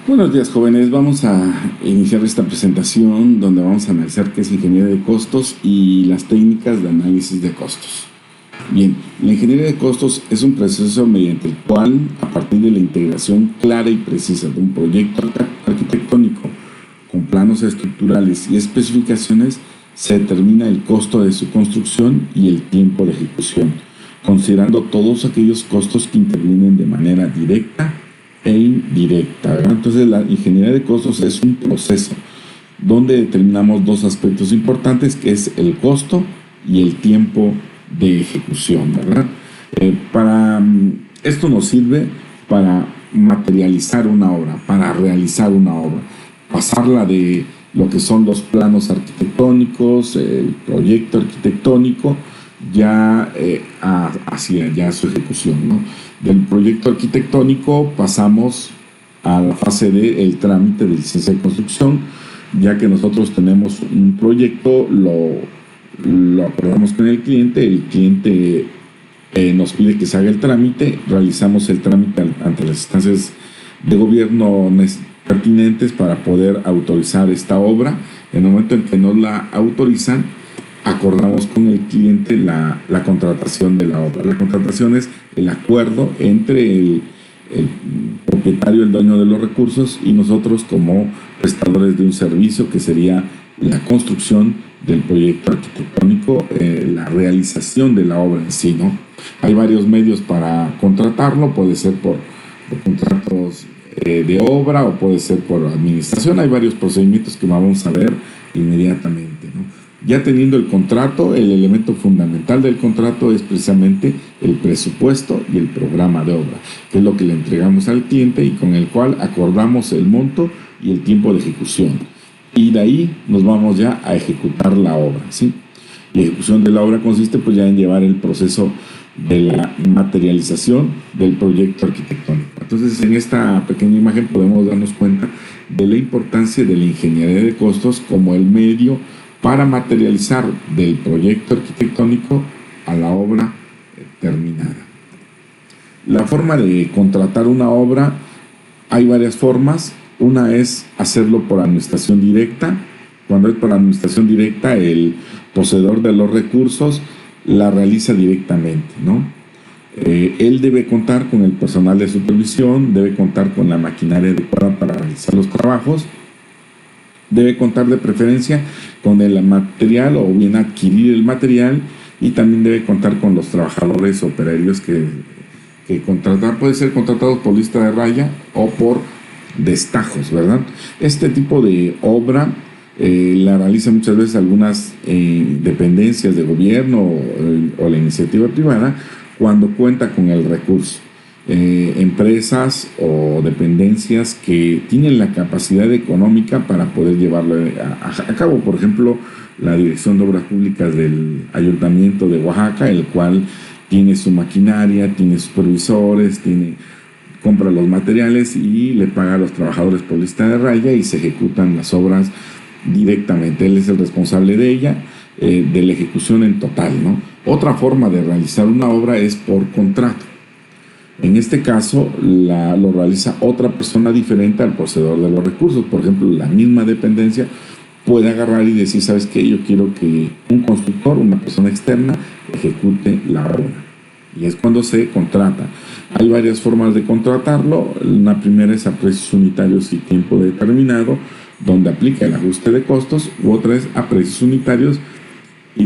Buenos días, jóvenes. Vamos a iniciar esta presentación donde vamos a analizar qué es ingeniería de costos y las técnicas de análisis de costos. Bien, la ingeniería de costos es un proceso mediante el cual, a partir de la integración clara y precisa de un proyecto arquitectónico con planos estructurales y especificaciones, se determina el costo de su construcción y el tiempo de ejecución, considerando todos aquellos costos que intervienen de manera directa e indirecta, ¿verdad? Entonces, la ingeniería de costos es un proceso donde determinamos dos aspectos importantes, que es el costo y el tiempo de ejecución, ¿verdad? Esto nos sirve para materializar una obra, para realizar una obra, pasarla de lo que son los planos arquitectónicos, el proyecto arquitectónico, ya hacia ya su ejecución, ¿no? Del proyecto arquitectónico pasamos a la fase del trámite de licencia de construcción. Ya que nosotros tenemos un proyecto, lo aprobamos con el cliente nos pide que se haga el trámite, realizamos el trámite ante las instancias de gobierno pertinentes para poder autorizar esta obra. En el momento en que nos la autorizan, acordamos con el cliente la contratación de la obra. La contratación es el acuerdo entre el propietario, el dueño de los recursos, y nosotros como prestadores de un servicio que sería la construcción del proyecto arquitectónico, la realización de la obra en sí, ¿no? Hay varios medios para contratarlo, puede ser por contratos de obra o puede ser por administración. Hay varios procedimientos que vamos a ver inmediatamente, ¿no? Ya teniendo el contrato, el elemento fundamental del contrato es precisamente el presupuesto y el programa de obra, que es lo que le entregamos al cliente y con el cual acordamos el monto y el tiempo de ejecución. Y de ahí nos vamos ya a ejecutar la obra, ¿sí? La ejecución de la obra consiste pues ya en llevar el proceso de la materialización del proyecto arquitectónico. Entonces, en esta pequeña imagen podemos darnos cuenta de la importancia de la ingeniería de costos como el medio para materializar del proyecto arquitectónico a la obra terminada. La forma de contratar una obra, hay varias formas. Una es hacerlo por administración directa. Cuando es por administración directa, el poseedor de los recursos la realiza directamente, ¿no? Él debe contar con el personal de supervisión, debe contar con la maquinaria adecuada para realizar los trabajos, debe contar de preferencia con el material o bien adquirir el material, y también debe contar con los trabajadores operarios que contratar. Puede ser contratados por lista de raya o por destajos, ¿verdad? Este tipo de obra la realizan muchas veces algunas dependencias de gobierno o la iniciativa privada cuando cuenta con el recurso. Empresas o dependencias que tienen la capacidad económica para poder llevarlo a cabo. Por ejemplo, la Dirección de Obras Públicas del Ayuntamiento de Oaxaca, el cual tiene su maquinaria, tiene supervisores, compra los materiales y le paga a los trabajadores por lista de raya y se ejecutan las obras directamente. Él es el responsable de ella, de la ejecución en total, ¿no? Otra forma de realizar una obra es por contrato. En este caso, lo realiza otra persona diferente al poseedor de los recursos. Por ejemplo, la misma dependencia puede agarrar y decir, ¿sabes qué? Yo quiero que un constructor, una persona externa, ejecute la obra. Y es cuando se contrata. Hay varias formas de contratarlo. La primera es a precios unitarios y tiempo determinado, donde aplica el ajuste de costos. Otra es a precios unitarios y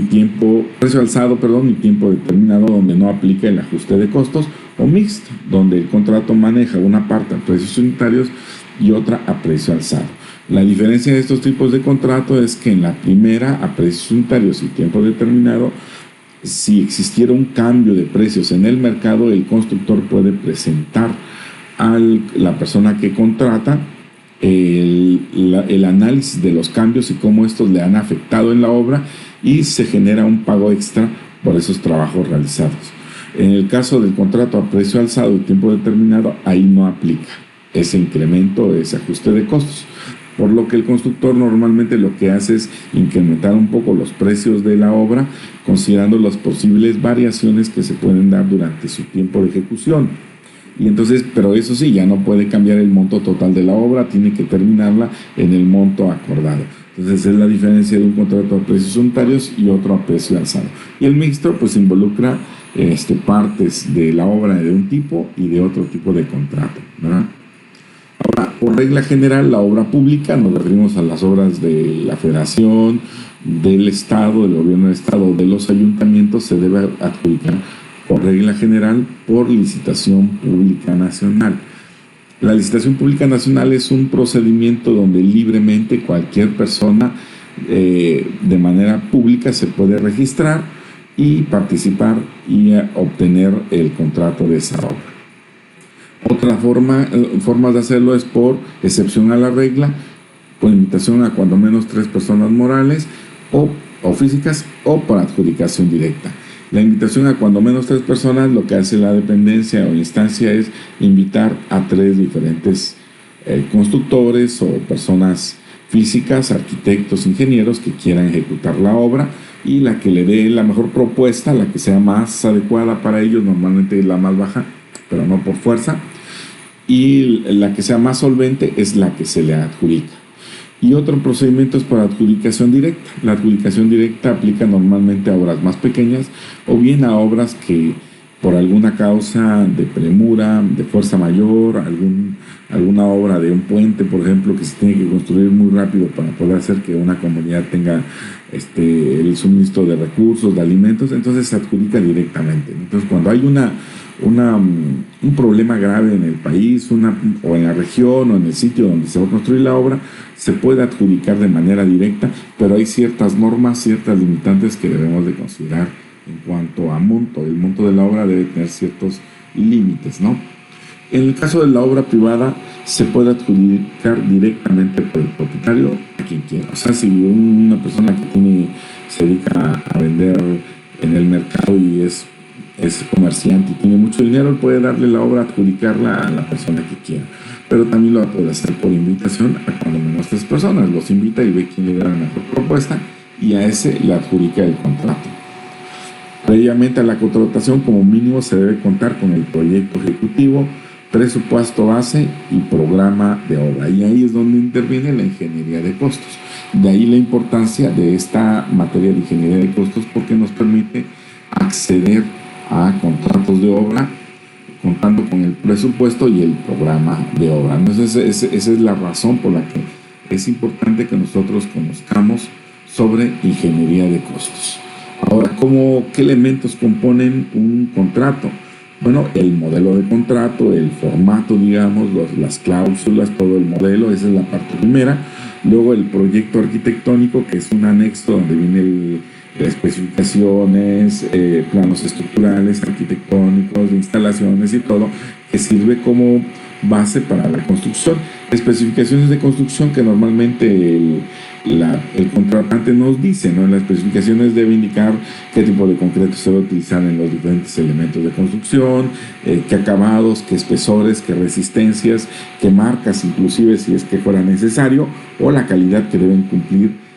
precio alzado, y tiempo determinado, donde no aplica el ajuste de costos, o mixto, donde el contrato maneja una parte a precios unitarios y otra a precio alzado. La diferencia de estos tipos de contrato es que en la primera, a precios unitarios y tiempo determinado, si existiera un cambio de precios en el mercado, el constructor puede presentar a la persona que contrata el análisis de los cambios y cómo estos le han afectado en la obra, y se genera un pago extra por esos trabajos realizados. En el caso del contrato a precio alzado y tiempo determinado, ahí no aplica ese incremento, ese ajuste de costos, por lo que el constructor normalmente lo que hace es incrementar un poco los precios de la obra, considerando las posibles variaciones que se pueden dar durante su tiempo de ejecución. Y entonces, pero eso sí, ya no puede cambiar el monto total de la obra, tiene que terminarla en el monto acordado. Entonces es la diferencia de un contrato a precios unitarios y otro a precio alzado. Y el mixto pues involucra partes de la obra de un tipo y de otro tipo de contrato, ¿verdad? Ahora, por regla general, la obra pública, nos referimos a las obras de la Federación, del Estado, del Gobierno del Estado, de los ayuntamientos, se debe adjudicar por regla general por licitación pública nacional. La licitación pública nacional es un procedimiento donde libremente cualquier persona de manera pública se puede registrar y participar y obtener el contrato de esa obra. Otra forma de hacerlo es por excepción a la regla, por invitación a cuando menos 3 personas morales o físicas o por adjudicación directa. La invitación a cuando menos 3 personas, lo que hace la dependencia o instancia es invitar a 3 diferentes constructores o personas físicas, arquitectos, ingenieros que quieran ejecutar la obra, y la que le dé la mejor propuesta, la que sea más adecuada para ellos, normalmente la más baja, pero no por fuerza, y la que sea más solvente es la que se le adjudica. Y otro procedimiento es por adjudicación directa. La adjudicación directa aplica normalmente a obras más pequeñas o bien a obras que por alguna causa de premura, de fuerza mayor, alguna obra de un puente, por ejemplo, que se tiene que construir muy rápido para poder hacer que una comunidad tenga el suministro de recursos, de alimentos, entonces se adjudica directamente. Entonces, cuando hay un problema grave en el país o en la región o en el sitio donde se va a construir la obra, se puede adjudicar de manera directa, pero hay ciertas normas, ciertas limitantes que debemos de considerar en cuanto a monto. El monto de la obra debe tener ciertos límites, ¿no? En el caso de la obra privada, se puede adjudicar directamente por el propietario a quien quiera. O sea, si una persona que se dedica a vender en el mercado y es comerciante y tiene mucho dinero, él puede darle la obra, adjudicarla a la persona que quiera. Pero también lo puede hacer por invitación a cuando menos 3 personas. Los invita y ve quién le da la mejor propuesta y a ese le adjudica el contrato. Previamente a la contratación, como mínimo, se debe contar con el proyecto ejecutivo, presupuesto base y programa de obra. Y ahí es donde interviene la ingeniería de costos. De ahí la importancia de esta materia de ingeniería de costos, porque nos permite acceder a contratos de obra contando con el presupuesto y el programa de obra. Entonces, esa es la razón por la que es importante que nosotros conozcamos sobre ingeniería de costos. Ahora, ¿qué elementos componen un contrato? Bueno, el modelo de contrato, el formato, digamos, las cláusulas, todo el modelo, esa es la parte primera. Luego el proyecto arquitectónico, que es un anexo donde viene especificaciones, planos estructurales, arquitectónicos, de instalaciones y todo, que sirve como base para la construcción. Especificaciones de construcción que normalmente el contratante nos dice, ¿no? En las especificaciones debe indicar qué tipo de concreto se va a utilizar en los diferentes elementos de construcción, qué acabados, qué espesores, qué resistencias, qué marcas, inclusive si es que fuera necesario, o la calidad que deben cumplir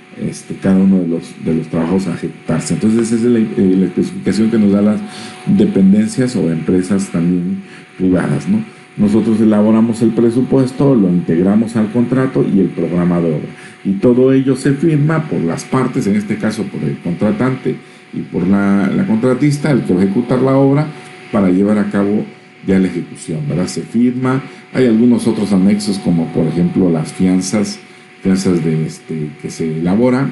cada uno de los trabajos a ejecutarse. Entonces esa es la especificación que nos da las dependencias o empresas también privadas, ¿no? Nosotros elaboramos el presupuesto, lo integramos al contrato y el programa de obra. Y todo ello se firma por las partes, en este caso por el contratante y por la contratista, el que va a ejecutar la obra para llevar a cabo ya la ejecución, ¿verdad? Se firma. Hay algunos otros anexos, como por ejemplo las fianzas que se elaboran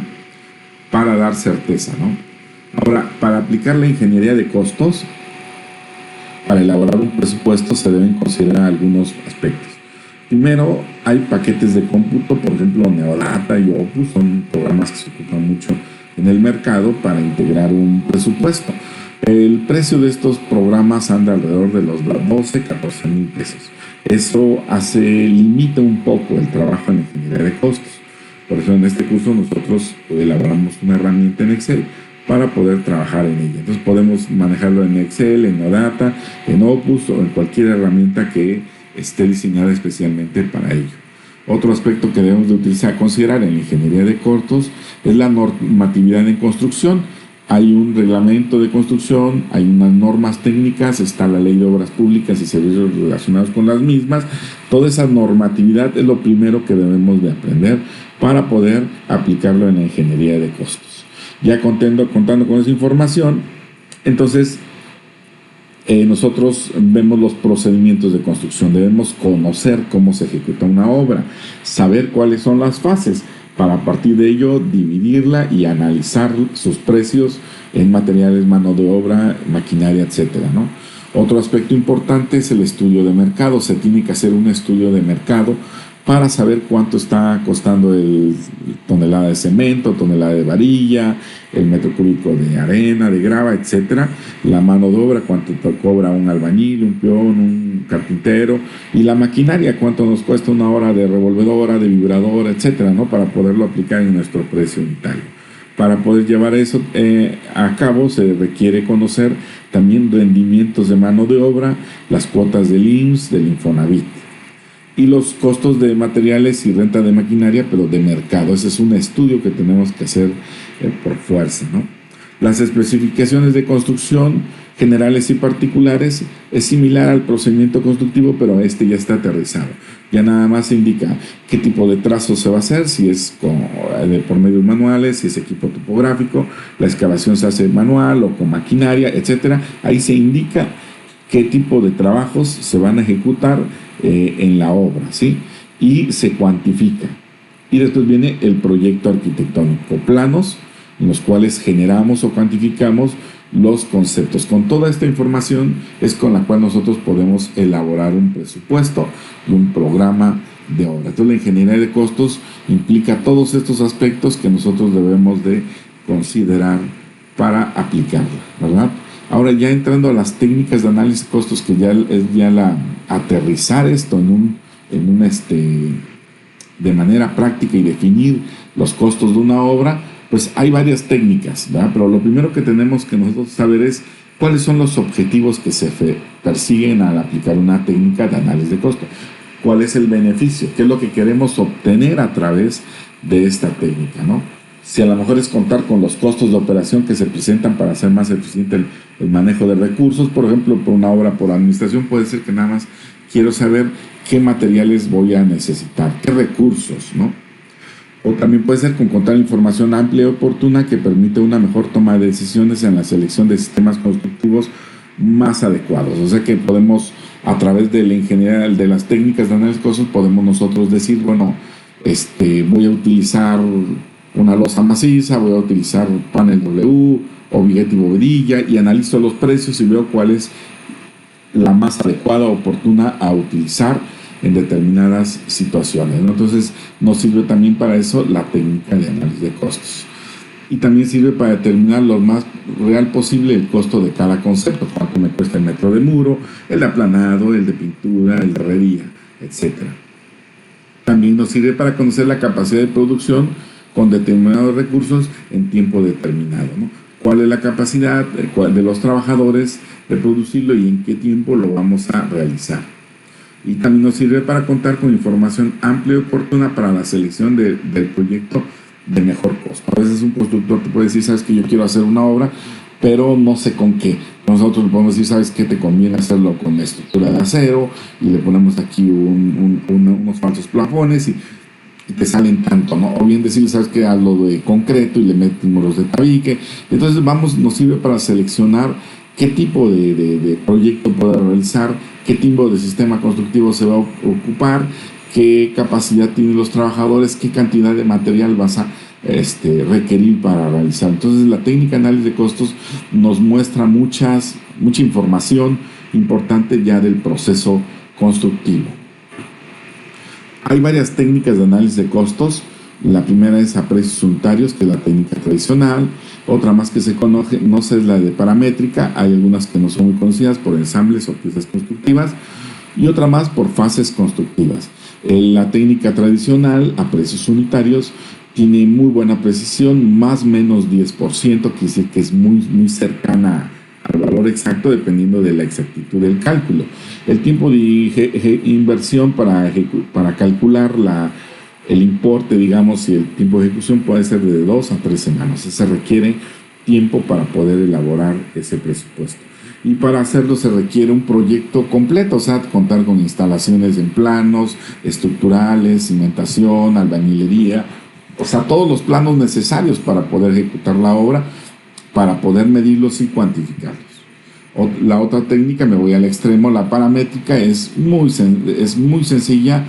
para dar certeza, ¿no? Ahora, para aplicar la ingeniería de costos, para elaborar un presupuesto se deben considerar algunos aspectos. Primero, hay paquetes de cómputo, por ejemplo, Neodata y Opus, son programas que se ocupan mucho en el mercado para integrar un presupuesto. El precio de estos programas anda alrededor de los 12, 14 mil pesos. Eso limita un poco el trabajo en ingeniería de costos. Por eso en este curso nosotros elaboramos una herramienta en Excel para poder trabajar en ella. Entonces podemos manejarlo en Excel, en Neodata, en Opus o en cualquier herramienta que esté diseñada especialmente para ello. Otro aspecto que debemos de considerar en la ingeniería de costos es la normatividad en construcción. hay un reglamento de construcción, hay unas normas técnicas, está la ley de obras públicas y servicios relacionados con las mismas. Toda esa normatividad es lo primero que debemos de aprender para poder aplicarlo en la ingeniería de costos. Ya contando con esa información, entonces nosotros vemos los procedimientos de construcción. Debemos conocer cómo se ejecuta una obra, saber cuáles son las fases, para a partir de ello dividirla y analizar sus precios en materiales, mano de obra, maquinaria, etcétera, ¿no? Otro aspecto importante es el estudio de mercado. Se tiene que hacer un estudio de mercado para saber cuánto está costando el tonelada de cemento, tonelada de varilla, el metro cúbico de arena, de grava, etcétera, la mano de obra, cuánto cobra un albañil, un peón, un carpintero, y la maquinaria, cuánto nos cuesta una hora de revolvedora, de vibradora, etcétera, ¿no? Para poderlo aplicar en nuestro precio unitario. Para poder llevar eso a cabo se requiere conocer también rendimientos de mano de obra, las cuotas del IMSS, del Infonavit, y los costos de materiales y renta de maquinaria, pero de mercado. Ese es un estudio que tenemos que hacer por fuerza, ¿no? Las especificaciones de construcción generales y particulares es similar al procedimiento constructivo, pero este ya está aterrizado. Ya nada más se indica qué tipo de trazo se va a hacer, si es por medios manuales, si es equipo topográfico, la excavación se hace manual o con maquinaria, etcétera. Ahí se indica qué tipo de trabajos se van a ejecutar en la obra, ¿sí? Y se cuantifica. Y después viene el proyecto arquitectónico, planos en los cuales generamos o cuantificamos los conceptos. Con toda esta información es con la cual nosotros podemos elaborar un presupuesto y un programa de obra. Entonces la ingeniería de costos implica todos estos aspectos que nosotros debemos de considerar para aplicarla, ¿verdad? Ahora, ya entrando a las técnicas de análisis de costos, que ya es aterrizar esto de manera práctica y definir los costos de una obra, pues hay varias técnicas, ¿verdad? Pero lo primero que tenemos que nosotros saber es cuáles son los objetivos que se persiguen al aplicar una técnica de análisis de costo. ¿Cuál es el beneficio? ¿Qué es lo que queremos obtener a través de esta técnica, ¿no? Si a lo mejor es contar con los costos de operación que se presentan para hacer más eficiente el manejo de recursos, por ejemplo, por una obra por administración, puede ser que nada más quiero saber qué materiales voy a necesitar, qué recursos, ¿no? O también puede ser con contar información amplia y oportuna que permite una mejor toma de decisiones en la selección de sistemas constructivos más adecuados. O sea que podemos, a través de la ingeniería, de las técnicas de análisis de costos, podemos nosotros decir, bueno, voy a utilizar una losa maciza, voy a utilizar panel W o biguete y bovedilla, y analizo los precios y veo cuál es la más adecuada o oportuna a utilizar en determinadas situaciones, ¿no? Entonces nos sirve también para eso la técnica de análisis de costos. Y también sirve para determinar lo más real posible el costo de cada concepto, cuánto me cuesta el metro de muro, el de aplanado, el de pintura, el de herrería, etc. También nos sirve para conocer la capacidad de producción con determinados recursos en tiempo determinado, ¿no? ¿Cuál es la capacidad de los trabajadores de producirlo y en qué tiempo lo vamos a realizar? Y también nos sirve para contar con información amplia y oportuna para la selección del proyecto de mejor costo. A veces un constructor te puede decir, sabes que yo quiero hacer una obra, pero no sé con qué. Nosotros le podemos decir, sabes que te conviene hacerlo con estructura de acero y le ponemos aquí unos falsos plafones y te salen tanto, ¿no? O bien decirle, sabes que hazlo de concreto y le metimos los de tabique. Entonces nos sirve para seleccionar qué tipo de proyecto pueda realizar, qué tipo de sistema constructivo se va a ocupar, qué capacidad tienen los trabajadores, qué cantidad de material vas a requerir para realizar. Entonces la técnica de análisis de costos nos muestra mucha información importante ya del proceso constructivo. Hay varias técnicas de análisis de costos. La primera es a precios unitarios, que es la técnica tradicional. Otra más que se conoce es la de paramétrica. Hay algunas que no son muy conocidas por ensambles o piezas constructivas. Y otra más por fases constructivas. La técnica tradicional a precios unitarios tiene muy buena precisión, más o menos 10%, quiere decir que es muy, muy cercana al valor exacto dependiendo de la exactitud del cálculo. El tiempo de inversión para calcular el importe, digamos, y el tiempo de ejecución puede ser de 2 a 3 semanas. Se requiere tiempo para poder elaborar ese presupuesto. Y para hacerlo se requiere un proyecto completo, o sea, contar con instalaciones en planos, estructurales, cimentación, albañilería, o sea, todos los planos necesarios para poder ejecutar la obra, para poder medirlos y cuantificarlos. La otra técnica, me voy al extremo, la paramétrica, es muy sencilla,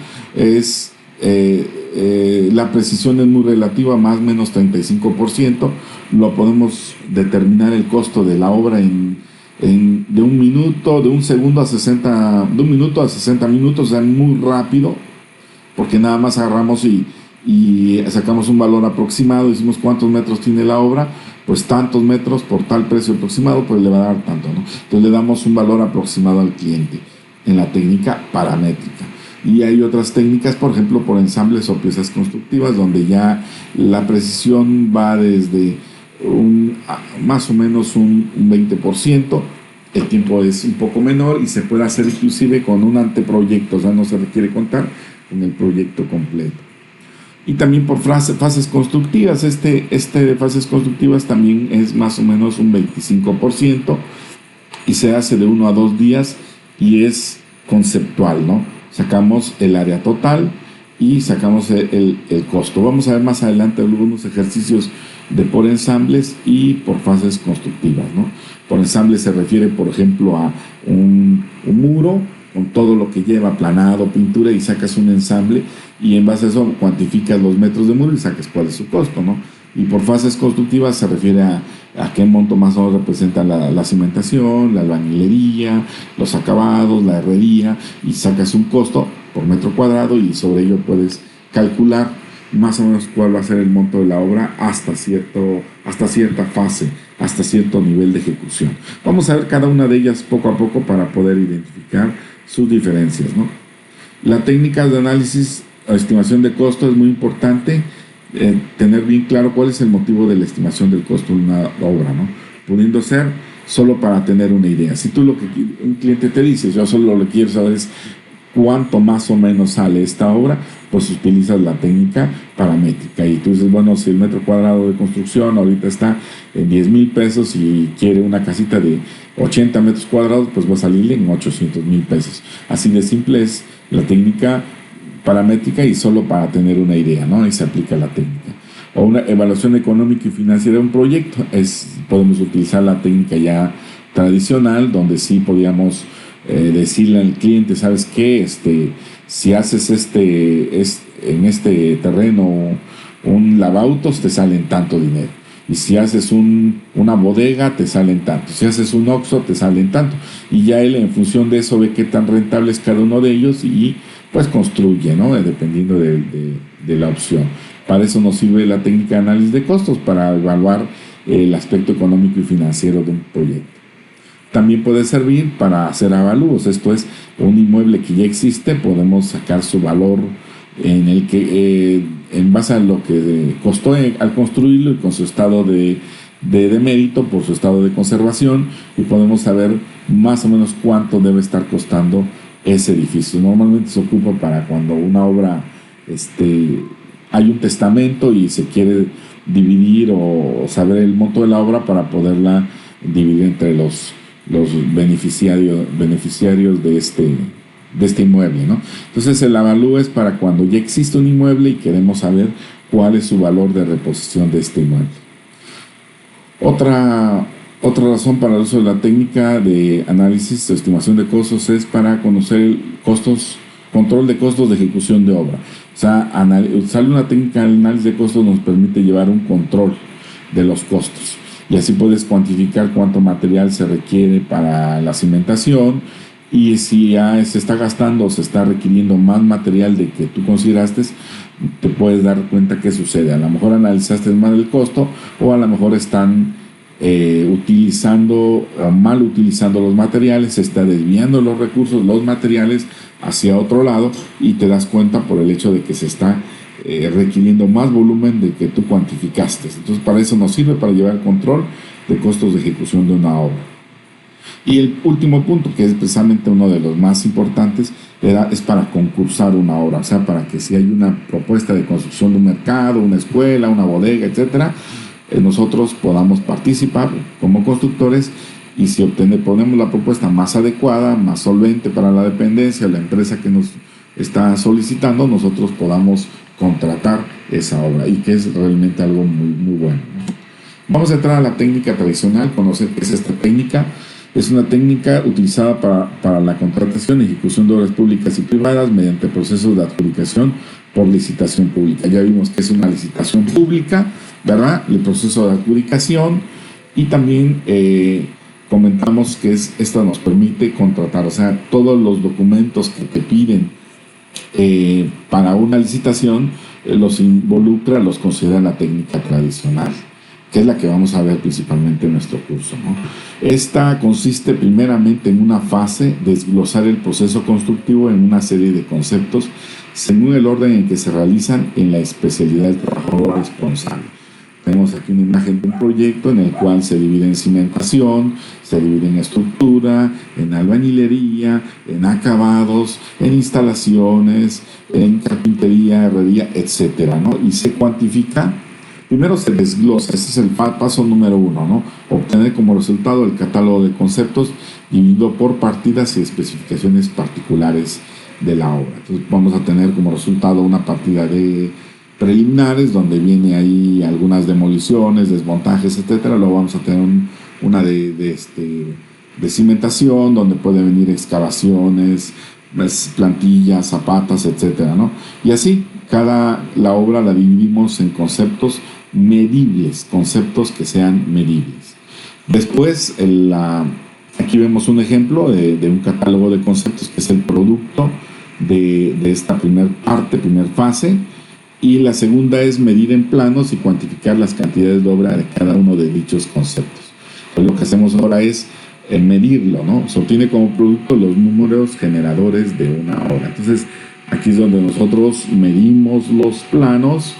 la precisión es muy relativa, más o menos 35%, lo podemos determinar el costo de la obra de un minuto, de un minuto a 60 minutos, o sea, muy rápido, porque nada más agarramos y sacamos un valor aproximado, decimos cuántos metros tiene la obra, pues tantos metros por tal precio aproximado, pues le va a dar tanto, ¿no? Entonces le damos un valor aproximado al cliente en la técnica paramétrica. Y hay otras técnicas, por ejemplo, por ensambles o piezas constructivas, donde ya la precisión va desde más o menos un 20%, el tiempo es un poco menor y se puede hacer inclusive con un anteproyecto, o sea, no se requiere contar con el proyecto completo. Y también por fases constructivas, de fases constructivas también es más o menos un 25% y se hace de 1 a 2 días y es conceptual, ¿no? Sacamos el área total y sacamos el costo. Vamos a ver más adelante algunos ejercicios de por ensambles y por fases constructivas, ¿no? Por ensamble se refiere, por ejemplo, a un muro con todo lo que lleva, planado, pintura, y sacas un ensamble y en base a eso cuantificas los metros de muro y sacas cuál es su costo, ¿no? Y por fases constructivas se refiere a qué monto más o menos representa la cimentación, la albañilería, los acabados, la herrería, y sacas un costo por metro cuadrado y sobre ello puedes calcular más o menos cuál va a ser el monto de la obra hasta cierta fase, hasta cierto nivel de ejecución. Vamos a ver cada una de ellas poco a poco para poder identificar sus diferencias, ¿no? La técnica de análisis o estimación de costo es muy importante, tener bien claro cuál es el motivo de la estimación del costo de una obra, ¿no? Pudiendo ser solo para tener una idea. Si tú un cliente te dice, yo solo lo que quiero saber es cuánto más o menos sale esta obra, pues utilizas la técnica paramétrica y tú dices, bueno, si el metro cuadrado de construcción ahorita está en 10,000 pesos y quiere una casita de 80 metros cuadrados, pues va a salirle en 800,000 pesos. Así de simple es la técnica paramétrica y solo para tener una idea, ¿no? Y se aplica la técnica. O una evaluación económica y financiera de un proyecto, podemos utilizar la técnica ya tradicional, donde sí podíamos decirle al cliente, ¿sabes qué? Si haces en este terreno un lavautos, te salen tanto dinero. Y si haces una bodega, te salen tanto. Si haces un Oxxo, te salen tanto. Y ya él, en función de eso, ve qué tan rentable es cada uno de ellos y pues construye, ¿no? Dependiendo de la opción. Para eso nos sirve la técnica de análisis de costos, para evaluar el aspecto económico y financiero de un proyecto. También puede servir para hacer avalúos, esto es, un inmueble que ya existe, podemos sacar su valor en base a lo que costó al construirlo y con su estado de mérito, por su estado de conservación, y podemos saber más o menos cuánto debe estar costando ese edificio. Normalmente se ocupa para cuando una obra hay un testamento y se quiere dividir o saber el monto de la obra para poderla dividir entre los beneficiarios de este inmueble, ¿no? Entonces el avalúo es para cuando ya existe un inmueble y queremos saber cuál es su valor de reposición de este inmueble. Otra razón para el uso de la técnica de análisis o estimación de costos es para conocer control de costos de ejecución de obra. O sea, usar una técnica de análisis de costos nos permite llevar un control de los costos. Y así puedes cuantificar cuánto material se requiere para la cimentación y si ya se está gastando o se está requiriendo más material de que tú consideraste, te puedes dar cuenta qué sucede. A lo mejor analizaste mal el costo o a lo mejor están mal utilizando los materiales, se está desviando los recursos, los materiales hacia otro lado y te das cuenta por el hecho de que se está requiriendo más volumen del que tú cuantificaste. Entonces para eso nos sirve, para llevar control de costos de ejecución de una obra. Y el último punto, que es precisamente uno de los más importantes, es para concursar una obra, o sea, para que si hay una propuesta de construcción de un mercado, una escuela, una bodega, etcétera, nosotros podamos participar como constructores, y si ponemos la propuesta más adecuada, más solvente para la dependencia o la empresa que nos está solicitando, nosotros podamos contratar esa obra, y que es realmente algo muy, muy bueno, ¿no? Vamos a entrar a la técnica tradicional, conocer qué es esta técnica. Es una técnica utilizada para la contratación y ejecución de obras públicas y privadas mediante procesos de adjudicación por licitación pública. Ya vimos que es una licitación pública, ¿verdad? El proceso de adjudicación, y también comentamos que esta nos permite contratar, o sea, todos los documentos que te piden para una licitación, los involucra, los considera la técnica tradicional, que es la que vamos a ver principalmente en nuestro curso, ¿no? Esta consiste primeramente en una fase de desglosar el proceso constructivo en una serie de conceptos según el orden en que se realizan en la especialidad del trabajador responsable. Tenemos aquí una imagen de un proyecto en el cual se divide en cimentación, se divide en estructura, en albañilería, en acabados, en instalaciones, en carpintería, herrería, etcétera, ¿no? Y se cuantifica. Primero se desglosa, ese es el paso número 1, ¿no? Obtener como resultado el catálogo de conceptos dividido por partidas y especificaciones particulares de la obra. Entonces vamos a tener como resultado una partida de preliminares, donde viene ahí algunas demoliciones, desmontajes, etcétera. Luego vamos a tener una de cimentación, donde puede venir excavaciones, plantillas, zapatas, etcétera, ¿no? Y así, la obra la dividimos en conceptos medibles, conceptos que sean medibles. Después, aquí vemos un ejemplo de un catálogo de conceptos, que es el producto de esta primer fase. Y la segunda es medir en planos y cuantificar las cantidades de obra de cada uno de dichos conceptos. Pues lo que hacemos ahora es medirlo, ¿no? Se obtiene como producto los números generadores de una obra. Entonces, aquí es donde nosotros medimos los planos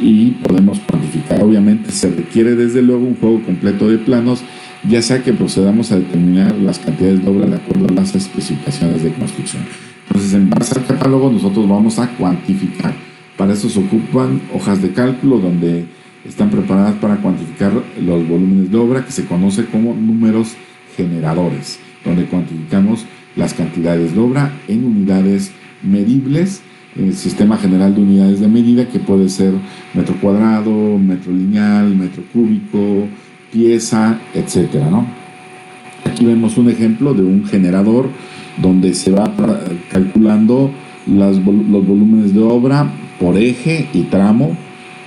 y podemos cuantificar. Obviamente se requiere desde luego un juego completo de planos, ya sea que procedamos a determinar las cantidades de obra de acuerdo a las especificaciones de construcción. Entonces, en base al catálogo, nosotros vamos a cuantificar. Para eso se ocupan hojas de cálculo donde están preparadas para cuantificar los volúmenes de obra, que se conoce como números generadores, donde cuantificamos las cantidades de obra en unidades medibles, en el sistema general de unidades de medida, que puede ser metro cuadrado, metro lineal, metro cúbico, pieza, etcétera, ¿no? Aquí vemos un ejemplo de un generador donde se va calculando los volúmenes de obra por eje y tramo.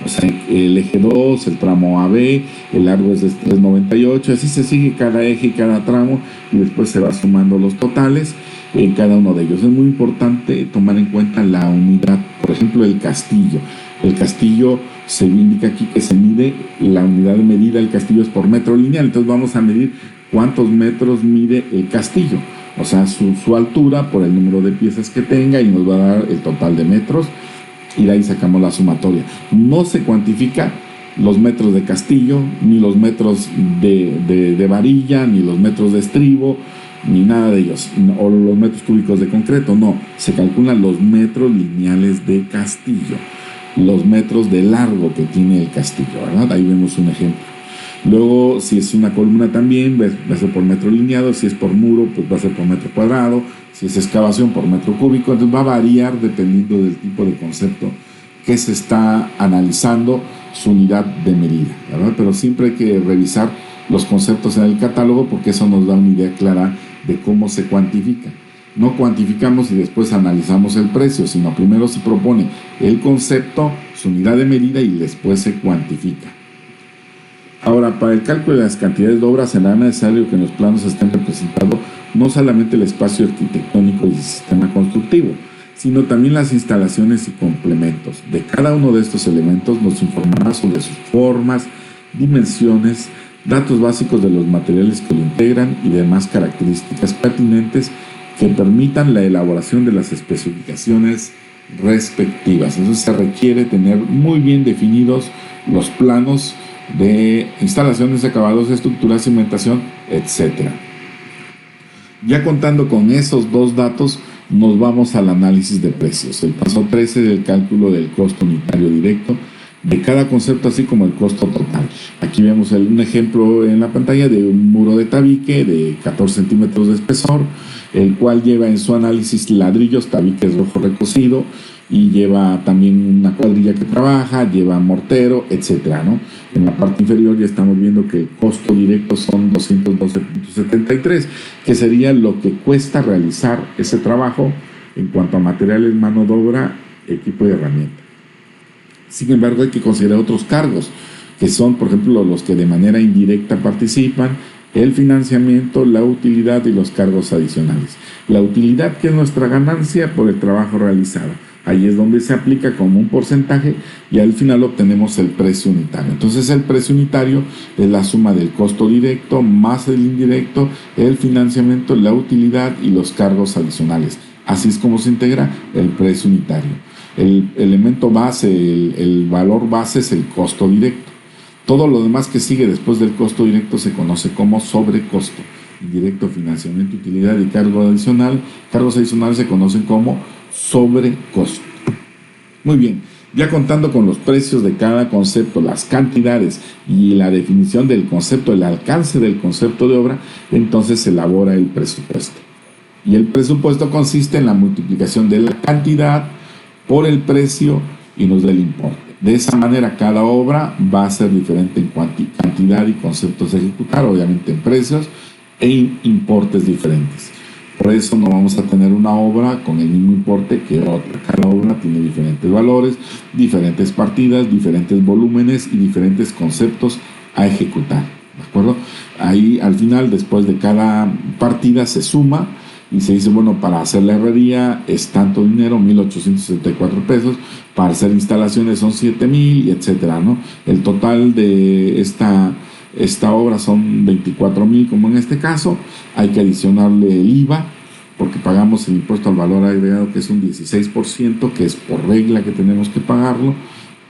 O sea, el eje 2, el tramo AB, el largo es de 398, así se sigue cada eje y cada tramo, y después se va sumando los totales en cada uno de ellos. Es muy importante tomar en cuenta la unidad. Por ejemplo, el castillo. El castillo se indica aquí que se mide la unidad de medida. El castillo es por metro lineal, entonces vamos a medir cuántos metros mide el castillo, o sea, su altura por el número de piezas que tenga, y nos va a dar el total de metros, y de ahí sacamos la sumatoria. No se cuantifica los metros de castillo, ni los metros de varilla, ni los metros de estribo, ni nada de ellos, o los metros cúbicos de concreto. No, se calculan los metros lineales de castillo, los metros de largo que tiene el castillo, ¿verdad? Ahí vemos un ejemplo. Luego, si es una columna también, va a ser por metro lineado. Si es por muro, pues va a ser por metro cuadrado. Si es excavación, por metro cúbico. Entonces va a variar dependiendo del tipo de concepto que se está analizando, su unidad de medida, ¿verdad? Pero siempre hay que revisar los conceptos en el catálogo, porque eso nos da una idea clara de cómo se cuantifica. No cuantificamos y después analizamos el precio, sino primero se propone el concepto, su unidad de medida, y después se cuantifica. Ahora, para el cálculo de las cantidades de obra será necesario que en los planos estén representados no solamente el espacio arquitectónico y el sistema constructivo, sino también las instalaciones y complementos. De cada uno de estos elementos nos informará sobre sus formas, dimensiones, datos básicos de los materiales que lo integran y demás características pertinentes que permitan la elaboración de las especificaciones respectivas. Eso se requiere tener muy bien definidos los planos de instalaciones, acabados, estructuras, cimentación, etcétera. Ya contando con esos dos datos, nos vamos al análisis de precios. El paso 13 del cálculo del costo unitario directo de cada concepto, así como el costo total. Aquí vemos un ejemplo en la pantalla de un muro de tabique de 14 centímetros de espesor, el cual lleva en su análisis ladrillos, tabiques rojo recocido, y lleva también una cuadrilla que trabaja, lleva mortero, etcétera, ¿no? En la parte inferior ya estamos viendo que el costo directo son 212.73, que sería lo que cuesta realizar ese trabajo en cuanto a materiales, mano de obra, equipo y herramienta. Sin embargo, hay que considerar otros cargos, que son, por ejemplo, los que de manera indirecta participan, el financiamiento, la utilidad y los cargos adicionales. La utilidad, que es nuestra ganancia por el trabajo realizado. Ahí es donde se aplica como un porcentaje y al final obtenemos el precio unitario. Entonces el precio unitario es la suma del costo directo más el indirecto, el financiamiento, la utilidad y los cargos adicionales. Así es como se integra el precio unitario. El elemento base, el valor base es el costo directo. Todo lo demás que sigue después del costo directo se conoce como sobrecosto. Indirecto, financiamiento, utilidad y cargo adicional. Cargos adicionales se conocen como sobrecosto. Muy bien, ya contando con los precios de cada concepto, las cantidades y la definición del concepto, el alcance del concepto de obra, entonces se elabora el presupuesto. Y el presupuesto consiste en la multiplicación de la cantidad por el precio y nos da el importe. De esa manera, cada obra va a ser diferente en cantidad y conceptos a ejecutar, obviamente en precios e importes diferentes. Por eso no vamos a tener una obra con el mismo importe que otra. Cada obra tiene diferentes valores, diferentes partidas, diferentes volúmenes y diferentes conceptos a ejecutar. ¿De acuerdo? Ahí al final, después de cada partida, se suma y se dice, bueno, para hacer la herrería es tanto dinero, 1,864 pesos, para hacer instalaciones son 7,000, etcétera, ¿no? El total de esta obra son 24,000, como en este caso. Hay que adicionarle el IVA, porque pagamos el impuesto al valor agregado, que es un 16%, que es por regla que tenemos que pagarlo.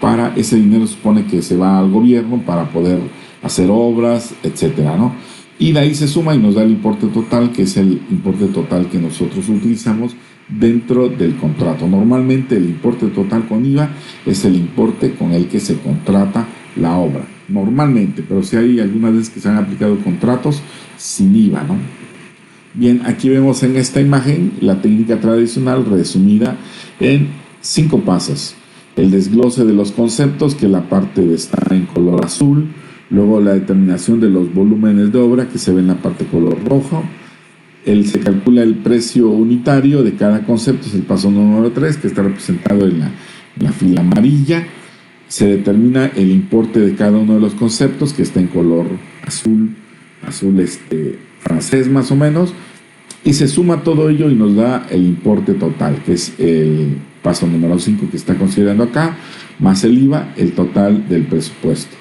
Para ese dinero se supone que se va al gobierno para poder hacer obras, etcétera, ¿no? Y de ahí se suma y nos da el importe total, que es el importe total que nosotros utilizamos dentro del contrato. Normalmente el importe total con IVA es el importe con el que se contrata la obra. Normalmente, pero sí hay algunas veces que se han aplicado contratos sin IVA, ¿no? Bien, aquí vemos en esta imagen la técnica tradicional resumida en 5 pasos. El desglose de los conceptos, que la parte está en color azul. Luego la determinación de los volúmenes de obra, que se ve en la parte color rojo. Se calcula el precio unitario de cada concepto, es el paso número 3, que está representado en la fila amarilla. Se determina el importe de cada uno de los conceptos, que está en color azul francés más o menos, y se suma todo ello y nos da el importe total, que es el paso número 5 que está considerando acá, más el IVA, el total del presupuesto.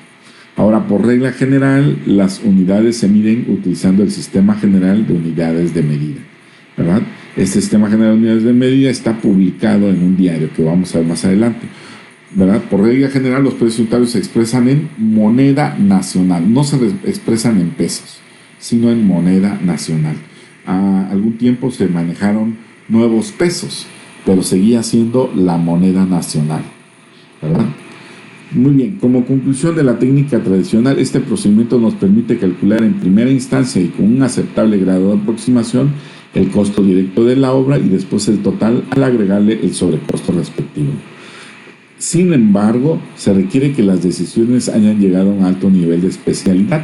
Ahora, por regla general, las unidades se miden utilizando el Sistema General de Unidades de Medida, ¿verdad? Este Sistema General de Unidades de Medida está publicado en un diario que vamos a ver más adelante, ¿verdad? Por regla general, los precios unitarios se expresan en moneda nacional, no se expresan en pesos, sino en moneda nacional. A algún tiempo se manejaron nuevos pesos, pero seguía siendo la moneda nacional, ¿verdad? Muy bien, como conclusión de la técnica tradicional, este procedimiento nos permite calcular en primera instancia y con un aceptable grado de aproximación el costo directo de la obra y después el total al agregarle el sobrecosto respectivo. Sin embargo, se requiere que las decisiones hayan llegado a un alto nivel de especialidad,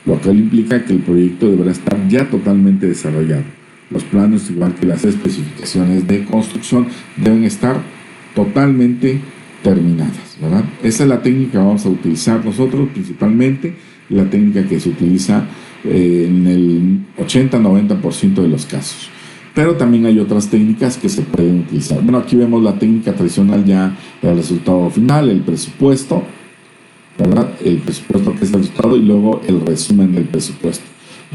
lo cual implica que el proyecto deberá estar ya totalmente desarrollado. Los planos, igual que las especificaciones de construcción, deben estar totalmente terminadas, ¿verdad? Esa es la técnica que vamos a utilizar nosotros principalmente, la técnica que se utiliza en el 80-90% de los casos. Pero también hay otras técnicas que se pueden utilizar. Bueno, aquí vemos la técnica tradicional ya, el resultado final, el presupuesto, ¿verdad? El presupuesto que es el resultado y luego el resumen del presupuesto,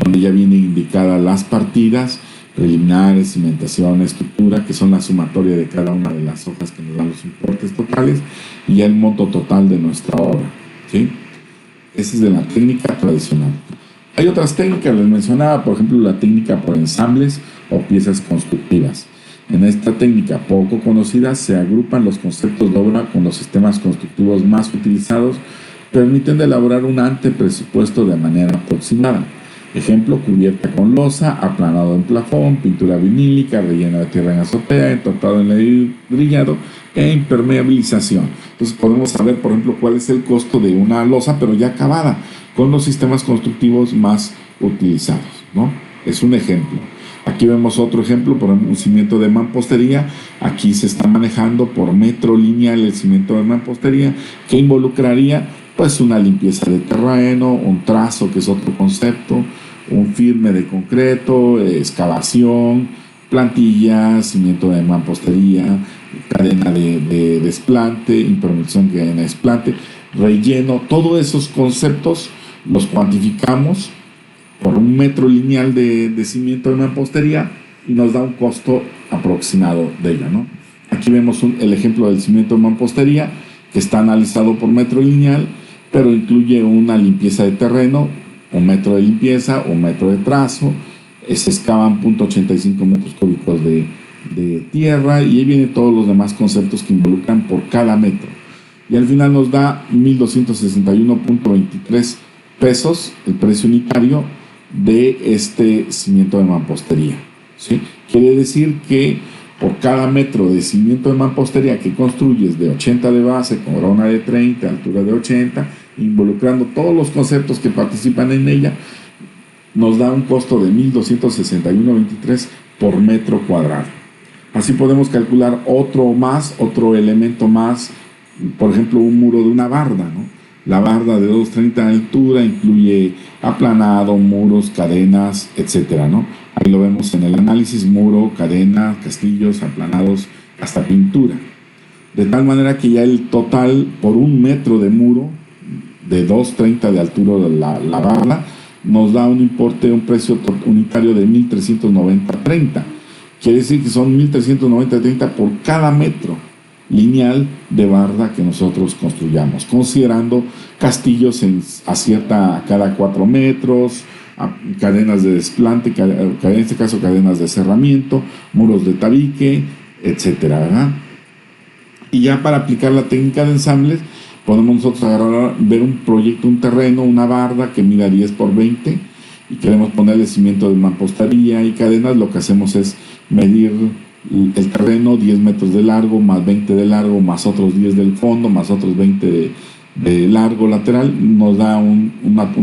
donde ya vienen indicadas las partidas preliminares, cimentación, estructura, que son la sumatoria de cada una de las hojas que nos dan los importes totales y el monto total de nuestra obra, ¿sí? Esa es de la técnica tradicional. Hay otras técnicas, les mencionaba, por ejemplo, la técnica por ensambles o piezas constructivas. En esta técnica poco conocida se agrupan los conceptos de obra con los sistemas constructivos más utilizados, permiten elaborar un antepresupuesto de manera aproximada. Ejemplo: cubierta con losa, aplanado en plafón, pintura vinílica, relleno de tierra en azotea, entortado en ladrillado e impermeabilización. Entonces podemos saber, por ejemplo, cuál es el costo de una losa, pero ya acabada, con los sistemas constructivos más utilizados, ¿no? Es un ejemplo. Aquí vemos otro ejemplo, por ejemplo, un cimiento de mampostería. Aquí se está manejando por metro lineal el cimiento de mampostería, que involucraría pues una limpieza de terreno, un trazo, que es otro concepto, un firme de concreto, excavación, plantilla, cimiento de mampostería, cadena de desplante, impermeabilización, cadena de desplante, relleno. Todos esos conceptos los cuantificamos por un metro lineal de cimiento de mampostería y nos da un costo aproximado de ello, ¿no? Aquí vemos el ejemplo del cimiento de mampostería, que está analizado por metro lineal, pero incluye una limpieza de terreno, un metro de limpieza, un metro de trazo, se excavan 0.85 metros cúbicos de tierra, y ahí vienen todos los demás conceptos que involucran por cada metro. Y al final nos da 1.261.23 pesos el precio unitario de este cimiento de mampostería, ¿sí? Quiere decir que por cada metro de cimiento de mampostería que construyes de 80 de base, con corona de 30, altura de 80, involucrando todos los conceptos que participan en ella, nos da un costo de 1.261.23 por metro cuadrado. Así podemos calcular otro elemento más, por ejemplo, un muro de una barda, ¿no? La barda de 2.30 de altura incluye aplanado, muros, cadenas, etcétera, ¿no? Ahí lo vemos en el análisis: muro, cadena, castillos, aplanados, hasta pintura. De tal manera que ya el total por un metro de muro de 2.30 de altura de la barda nos da un precio unitario de 1.390.30. Quiere decir que son 1.390.30 por cada metro lineal de barda que nosotros construyamos, considerando castillos en cada 4 metros, cadenas de desplante, en este caso cadenas de cerramiento, muros de tabique, etcétera, ¿verdad? Y ya para aplicar la técnica de ensambles, podemos nosotros ver un proyecto, un terreno, una barda que mida 10 por 20 y queremos ponerle cimiento de mampostería y cadenas. Lo que hacemos es medir el terreno, 10 metros de largo, más 20 de largo, más otros 10 del fondo, más otros 20 de largo lateral, nos da un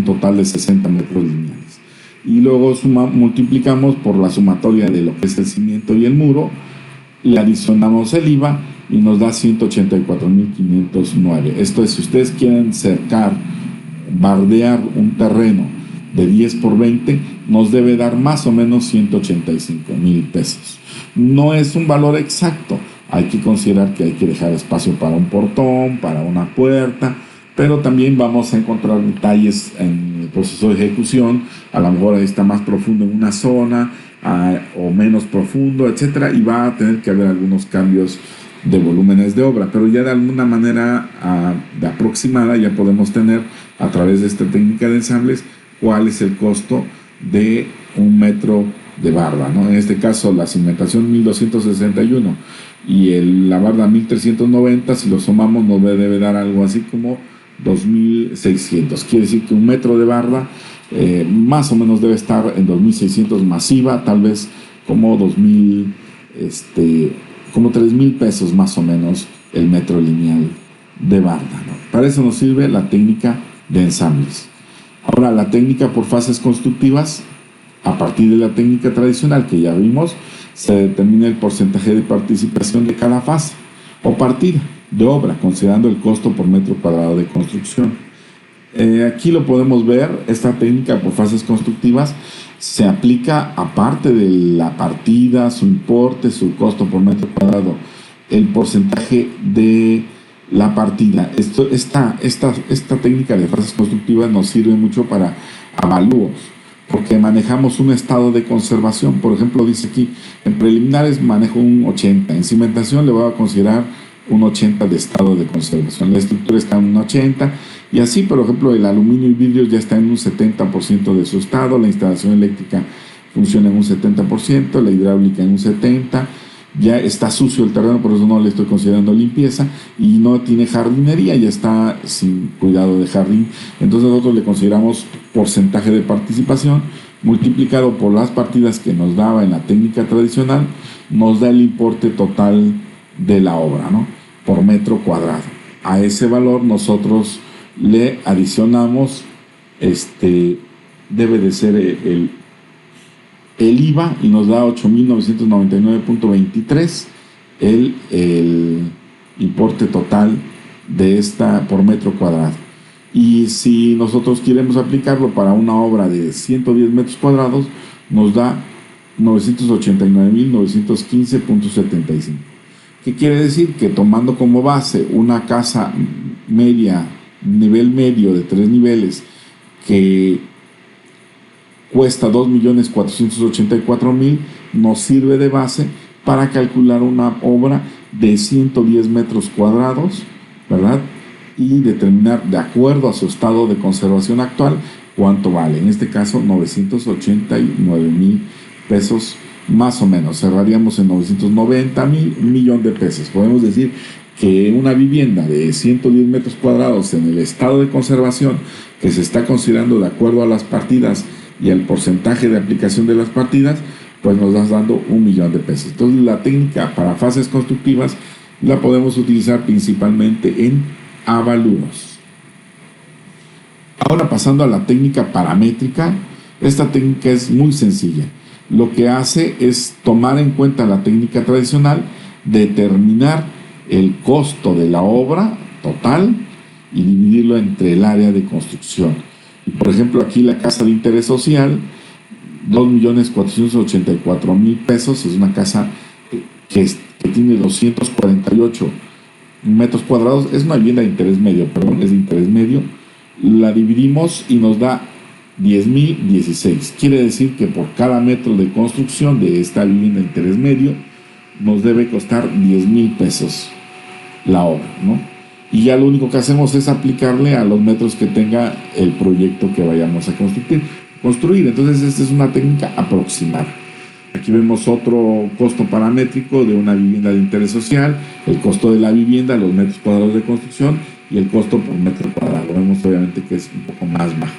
total de 60 metros lineales. Y luego multiplicamos por la sumatoria de lo que es el cimiento y el muro, le adicionamos el IVA y nos da 184.509. Esto es, si ustedes quieren bardear un terreno de 10 por 20, nos debe dar más o menos 185,000 pesos. No es un valor exacto, hay que considerar que hay que dejar espacio para un portón, para una puerta, pero también vamos a encontrar detalles en el proceso de ejecución. A lo mejor ahí está más profundo en una zona o menos profundo, etcétera, y va a tener que haber algunos cambios de volúmenes de obra, pero ya de alguna manera de aproximada ya podemos tener, a través de esta técnica de ensambles, cuál es el costo de un metro de barda, ¿no? En este caso la cimentación 1.261 y la barda 1.390, si lo sumamos nos debe dar algo así como 2.600. Quiere decir que un metro de barda más o menos debe estar en 2.600 masiva, tal vez como 3.000 pesos más o menos el metro lineal de barda, ¿no? Para eso nos sirve la técnica de ensambles. Ahora, la técnica por fases constructivas, a partir de la técnica tradicional que ya vimos, se determina el porcentaje de participación de cada fase o partida de obra, considerando el costo por metro cuadrado de construcción. Aquí lo podemos ver. Esta técnica por fases constructivas se aplica, aparte de la partida, su importe, su costo por metro cuadrado, el porcentaje de la partida. Esta técnica de fases constructivas nos sirve mucho para avalúos, porque manejamos un estado de conservación. Por ejemplo, dice aquí, en preliminares manejo un 80, en cimentación le voy a considerar un 80 de estado de conservación, la estructura está en un 80, y así, por ejemplo, el aluminio y vidrio ya está en un 70% de su estado, la instalación eléctrica funciona en un 70%, la hidráulica en un 70%, ya está sucio el terreno, por eso no le estoy considerando limpieza, y no tiene jardinería, ya está sin cuidado de jardín. Entonces nosotros le consideramos porcentaje de participación multiplicado por las partidas que nos daba en la técnica tradicional, nos da el importe total de la obra, ¿no? Por metro cuadrado. A ese valor nosotros le adicionamos, debe de ser el IVA, y nos da 8.999.23 el importe total de esta por metro cuadrado. Y si nosotros queremos aplicarlo para una obra de 110 metros cuadrados, nos da 989.915.75. ¿Qué quiere decir? Que tomando como base una casa media, nivel medio de 3 niveles, que cuesta 2.484.000, nos sirve de base para calcular una obra de 110 metros cuadrados, ¿verdad? Y determinar, de acuerdo a su estado de conservación actual, cuánto vale. En este caso, 989.000 pesos, más o menos. Cerraríamos en 990.000, 1.000.000 de pesos. Podemos decir que una vivienda de 110 metros cuadrados en el estado de conservación que se está considerando de acuerdo a las partidas y el porcentaje de aplicación de las partidas, pues nos das dando 1.000.000 de pesos. Entonces la técnica para fases constructivas la podemos utilizar principalmente en avalúos. Ahora pasando a la técnica paramétrica, esta técnica es muy sencilla. Lo que hace es tomar en cuenta la técnica tradicional, determinar el costo de la obra total y dividirlo entre el área de construcción. Y por ejemplo, aquí la casa de interés social, 2.484.000 pesos, es una casa que tiene 248 metros cuadrados, es una vivienda de interés medio, perdón, es de interés medio. La dividimos y nos da 10.016. Quiere decir que por cada metro de construcción de esta vivienda de interés medio nos debe costar 10.000 pesos la obra, ¿no? Y ya lo único que hacemos es aplicarle a los metros que tenga el proyecto que vayamos a construir. Entonces esta es una técnica aproximada. Aquí vemos otro costo paramétrico de una vivienda de interés social, el costo de la vivienda, los metros cuadrados de construcción y el costo por metro cuadrado. Vemos obviamente que es un poco más bajo.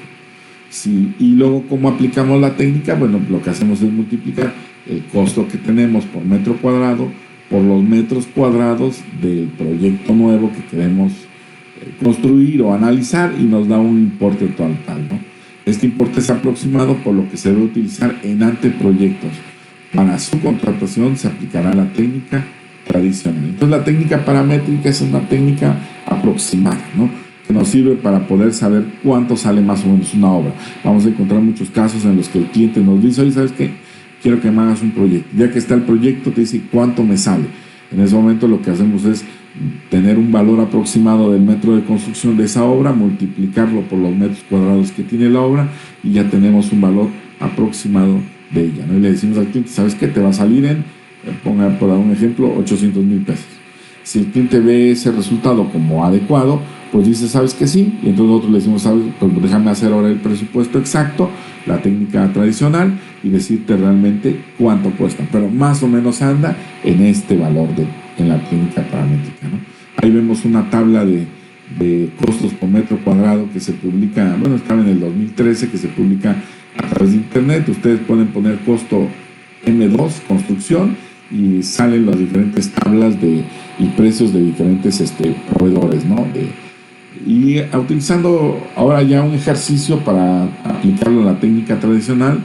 Sí, y luego, ¿cómo aplicamos la técnica? Bueno, lo que hacemos es multiplicar el costo que tenemos por metro cuadrado por los metros cuadrados del proyecto nuevo que queremos construir o analizar, y nos da un importe total, ¿no? Este importe es aproximado, por lo que se debe utilizar en anteproyectos. Para su contratación se aplicará la técnica tradicional. Entonces la técnica paramétrica es una técnica aproximada, ¿no?, que nos sirve para poder saber cuánto sale más o menos una obra. Vamos a encontrar muchos casos en los que el cliente nos dice: oye, ¿sabes qué? Quiero que me hagas un proyecto. Ya que está el proyecto, te dice cuánto me sale. En ese momento lo que hacemos es tener un valor aproximado del metro de construcción de esa obra, multiplicarlo por los metros cuadrados que tiene la obra, y ya tenemos un valor aproximado de ella, ¿no? Y le decimos al cliente: ¿sabes qué? Te va a salir en, ponga por dar un ejemplo, 800,000 pesos. Si el cliente ve ese resultado como adecuado, pues dice: ¿sabes qué? Sí. Y entonces nosotros le decimos: ¿sabes? Pues déjame hacer ahora el presupuesto exacto, la técnica tradicional, y decirte realmente cuánto cuesta. Pero más o menos anda en este valor en la técnica paramétrica, ¿no? Ahí vemos una tabla de costos por metro cuadrado que se publica, bueno, estaba en el 2013, que se publica a través de internet. Ustedes pueden poner costo M2, construcción, y salen las diferentes tablas y precios de diferentes proveedores, ¿no? Y utilizando ahora ya un ejercicio para aplicarlo a la técnica tradicional,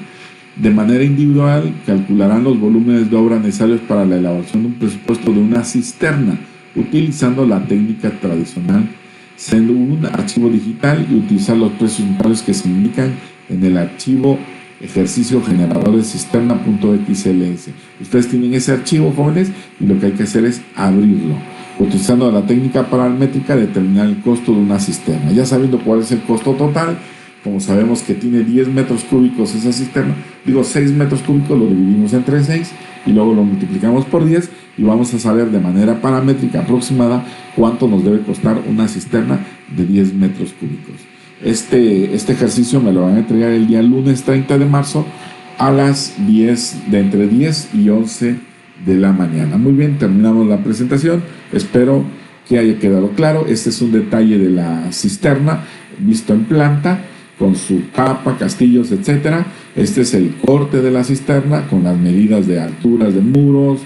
de manera individual calcularán los volúmenes de obra necesarios para la elaboración de un presupuesto de una cisterna, utilizando la técnica tradicional, siendo un archivo digital, y utilizar los precios unitarios que se indican en el archivo ejercicio generador de cisterna.xls. Ustedes tienen ese archivo, jóvenes, y lo que hay que hacer es abrirlo. Utilizando la técnica paramétrica, determinar el costo de una cisterna. Ya sabiendo cuál es el costo total, como sabemos que tiene 10 metros cúbicos esa cisterna, 6 metros cúbicos, lo dividimos entre 6 y luego lo multiplicamos por 10, y vamos a saber de manera paramétrica aproximada cuánto nos debe costar una cisterna de 10 metros cúbicos. Este ejercicio me lo van a entregar el día lunes 30 de marzo a las 10, de entre 10 y 11 de la mañana. Muy bien, terminamos la presentación. Espero que haya quedado claro. Este es un detalle de la cisterna visto en planta, con su capa, castillos, etcétera. Este es el corte de la cisterna con las medidas de alturas de muros,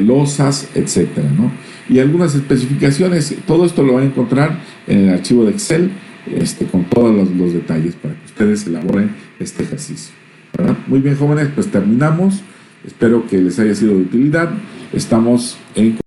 losas, etcétera, ¿no? Y algunas especificaciones. Todo esto lo van a encontrar en el archivo de Excel, con todos los detalles para que ustedes elaboren este ejercicio, ¿verdad? Muy bien, jóvenes, pues terminamos. Espero que les haya sido de utilidad. Estamos en